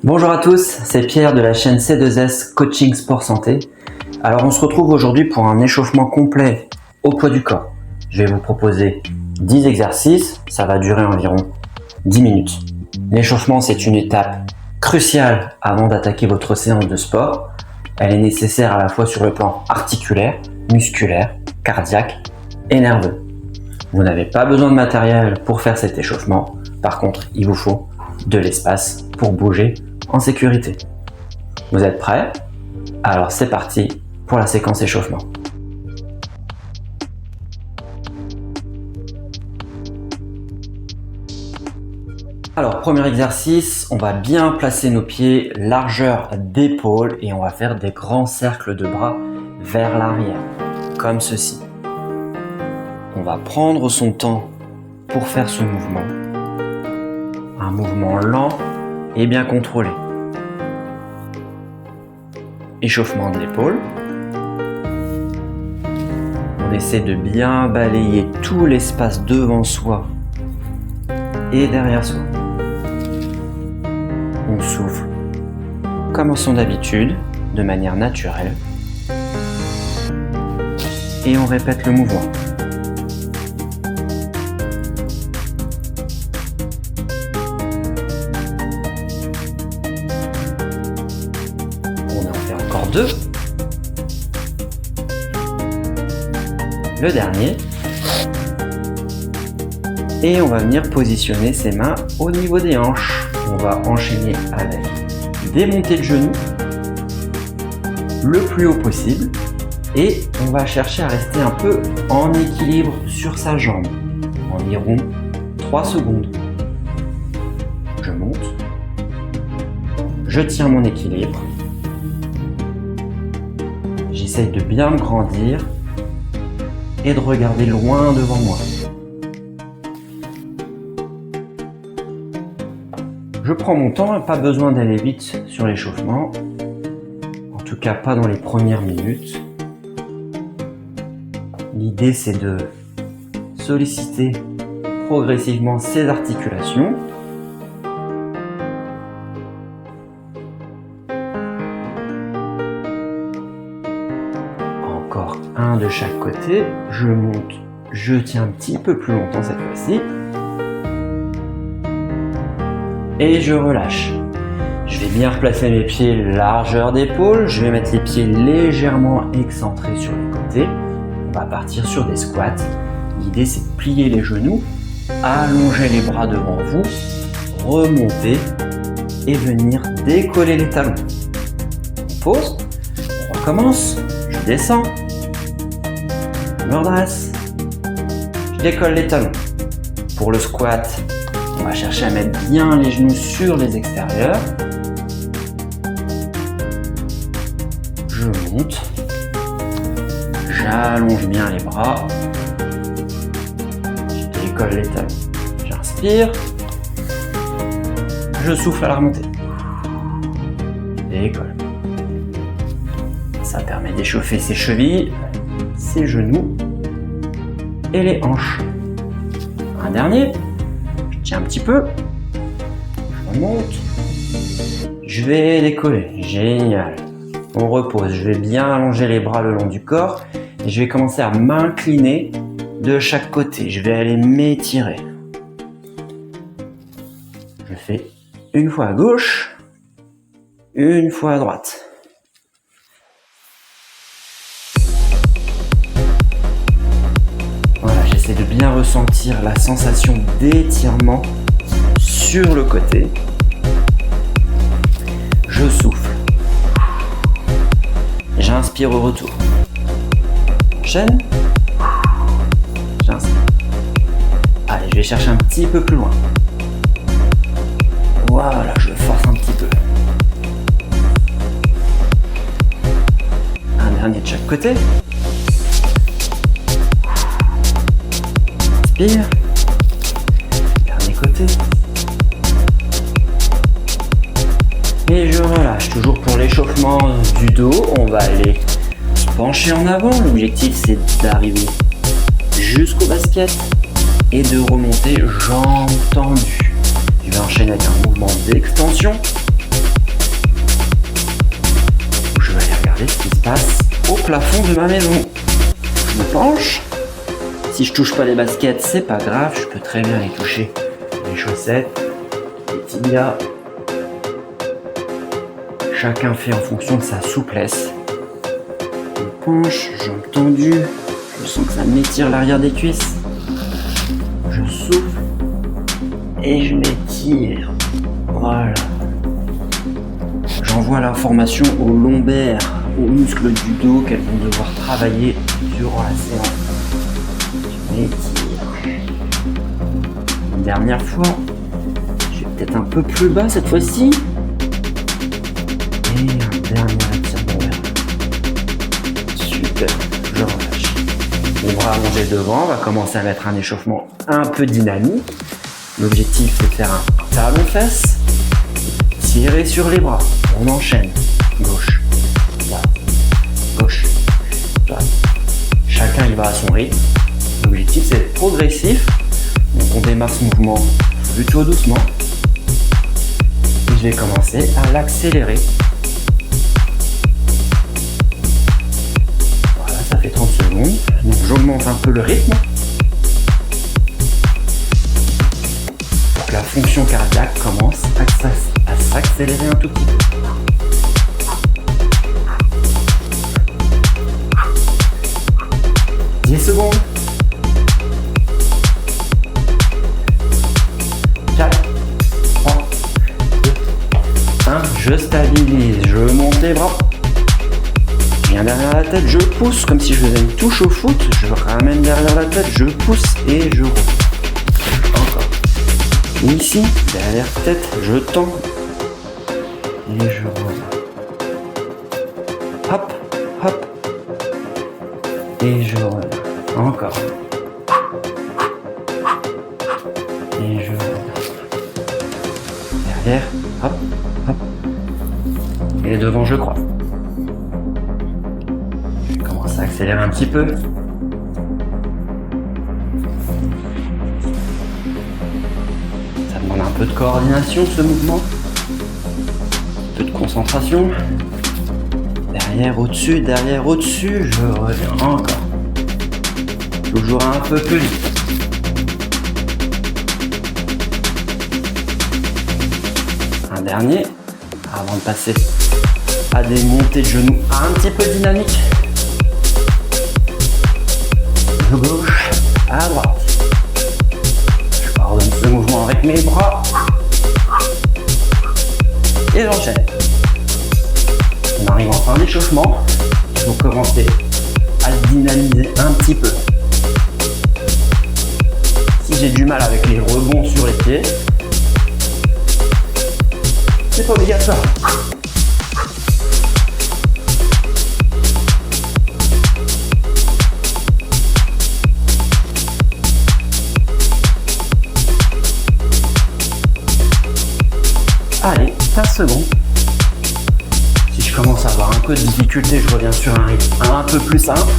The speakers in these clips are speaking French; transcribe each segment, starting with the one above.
Bonjour à tous, c'est Pierre de la chaîne C2S Coaching Sport Santé. Alors on se retrouve aujourd'hui pour un échauffement complet au poids du corps. Je vais vous proposer 10 exercices, ça va durer environ 10 minutes. L'échauffement, c'est une étape cruciale avant d'attaquer votre séance de sport. Elle est nécessaire à la fois sur le plan articulaire, musculaire, cardiaque et nerveux. Vous n'avez pas besoin de matériel pour faire cet échauffement. Par contre, il vous faut de l'espace pour bouger en sécurité. Vous êtes prêts? Alors c'est parti pour la séquence échauffement. Alors premier exercice, on va bien placer nos pieds largeur d'épaule et on va faire des grands cercles de bras vers l'arrière, comme ceci. On va prendre son temps pour faire ce mouvement. Un mouvement lent et bien contrôlé. Échauffement de l'épaule. On essaie de bien balayer tout l'espace devant soi et derrière soi. On souffle comme en son d'habitude, de manière naturelle. Et on répète le mouvement. On en fait encore deux. Le dernier. Et on va venir positionner ses mains au niveau des hanches. On va enchaîner avec des montées de genoux le plus haut possible. Et on va chercher à rester un peu en équilibre sur sa jambe. Environ 3 secondes. Je monte. Je tiens mon équilibre. J'essaye de bien me grandir et de regarder loin devant moi. Je prends mon temps, pas besoin d'aller vite sur l'échauffement. En tout cas, pas dans les premières minutes. L'idée, c'est de solliciter progressivement ses articulations. Encore un de chaque côté. Je monte, je tiens un petit peu plus longtemps cette fois-ci. Et je relâche. Je vais bien replacer mes pieds largeur d'épaule. Je vais mettre les pieds légèrement excentrés sur les côtés. On va partir sur des squats. L'idée, c'est de plier les genoux, allonger les bras devant vous, remonter et venir décoller les talons. On pose, on recommence, je descends, je me redresse, je décolle les talons. Pour le squat, on va chercher à mettre bien les genoux sur les extérieurs. Je monte. J'allonge bien les bras. Je décolle les talons. J'inspire. Je souffle à la remontée. Je décolle. Ça permet d'échauffer ses chevilles, ses genoux et les hanches. Un dernier. Je tiens un petit peu. Je remonte. Je vais décoller. Génial. On repose. Je vais bien allonger les bras le long du corps. Et je vais commencer à m'incliner de chaque côté. Je vais aller m'étirer. Je fais une fois à gauche, une fois à droite. Voilà, j'essaie de bien ressentir la sensation d'étirement sur le côté. Je souffle. J'inspire au retour. J'enchaîne. J'inspire. Allez, je vais chercher un petit peu plus loin. Voilà, je force un petit peu. Un dernier de chaque côté. Inspire. Dernier côté. Et je relâche. Toujours pour l'échauffement du dos, on va aller se pencher en avant. L'objectif, c'est d'arriver jusqu'au basket et de remonter jambes tendues. Je vais enchaîner avec un mouvement d'extension. Regardez ce qui se passe au plafond de ma maison. Je me penche. Si je touche pas les baskets, c'est pas grave, je peux très bien les toucher. Les chaussettes, les tibias. Chacun fait en fonction de sa souplesse. Je me penche, jambes tendues. Je sens que ça m'étire l'arrière des cuisses. Je souffle et je m'étire. Voilà. J'envoie l'information aux lombaires, aux muscles du dos qu'elles vont devoir travailler durant la séance. Je m'étire. Une dernière fois. Je vais peut-être un peu plus bas cette fois-ci. Et un dernier étirement vers là. Super. Je relâche. Les bras allongés devant. On va commencer à mettre un échauffement un peu dynamique. L'objectif c'est de faire un talon-fesse. Tirer sur les bras. On enchaîne. Gauche, droite, gauche, droite. Chacun y va à son rythme. L'objectif c'est d'être progressif. Donc on démarre ce mouvement plutôt doucement. Et je vais commencer à l'accélérer. Voilà, ça fait 30 secondes. Donc j'augmente un peu le rythme. Pour que la fonction cardiaque commence à s'accélérer un tout petit peu. Secondes. 4, 3, 2, 1. Je stabilise, je monte les bras. Je viens derrière la tête, je pousse comme si je faisais une touche au foot. Je ramène derrière la tête, je pousse et je roule. Encore. Ici, derrière la tête, je tends et je roule. Hop, hop. Et je roule. Encore. Et je derrière, hop, hop. Et devant, je crois. Je commence à accélérer un petit peu. Ça demande un peu de coordination ce mouvement. Un peu de concentration. Derrière, au-dessus, je reviens encore. Toujours un peu plus vite. Un dernier, avant de passer à des montées de genoux un petit peu dynamiques. De gauche à droite. Je coordonne ce mouvement avec mes bras. Et j'enchaîne. On arrive en fin d'échauffement. Il faut commencer à dynamiser un petit peu. Si j'ai du mal avec les rebonds sur les pieds, c'est pas obligatoire. Allez, 15 secondes. Si je commence à avoir un peu de difficulté, je reviens sur un rythme un peu plus simple.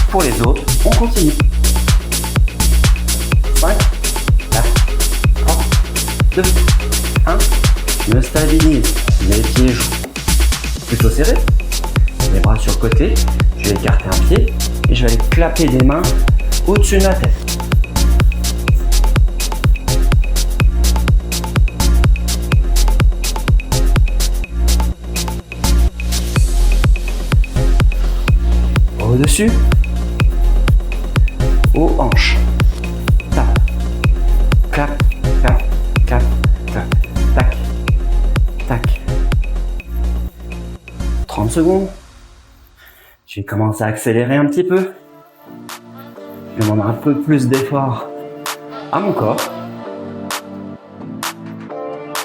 Pour les autres, on continue. 5, 4, 3, 2, 1. Je me stabilise. Les pieds jouent plutôt serrés. Les bras sur le côté. Je vais écarter un pied et je vais aller clapper des mains au-dessus de la tête. Au-dessus, aux hanches. Tac, clap, clap, clap, clap, tac, tac. 30 secondes. Je vais commencer à accélérer un petit peu. Je demande un peu plus d'effort à mon corps.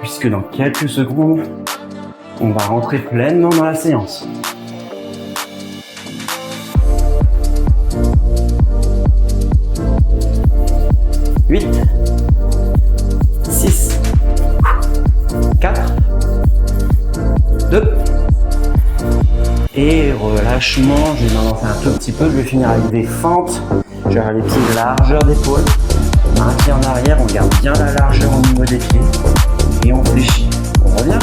Puisque dans quelques secondes, on va rentrer pleinement dans la séance. 8, 6, 4, 2, et relâchement. Je vais m'avancer un tout petit peu, je vais finir avec des fentes. Je vais avoir les pieds largeur d'épaule, un pied en arrière, on garde bien la largeur au niveau des pieds et on fléchit. On revient,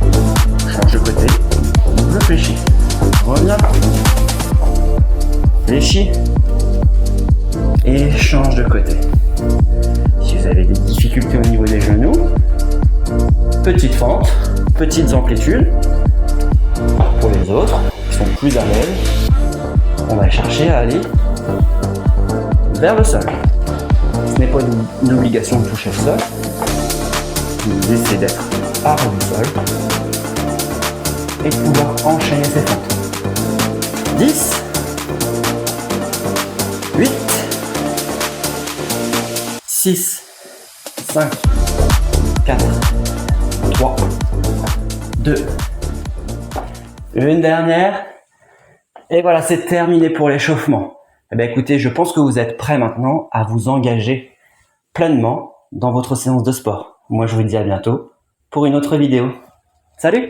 on change de côté, peu fléchis. Reviens. Fléchis. Et change de côté. Si vous avez des difficultés au niveau des genoux, petite fente, petites amplitudes. Pour les autres qui sont plus à l'aise, on va chercher à aller vers le sol. Ce n'est pas une obligation de toucher le sol. Vous essayez d'être à ras du sol et de pouvoir enchaîner ces fentes. 10, 8, 6, 5, 4, 3, 2, une dernière. Et voilà, c'est terminé pour l'échauffement. Eh bien, écoutez, je pense que vous êtes prêts maintenant à vous engager pleinement dans votre séance de sport. Moi, je vous dis à bientôt pour une autre vidéo. Salut!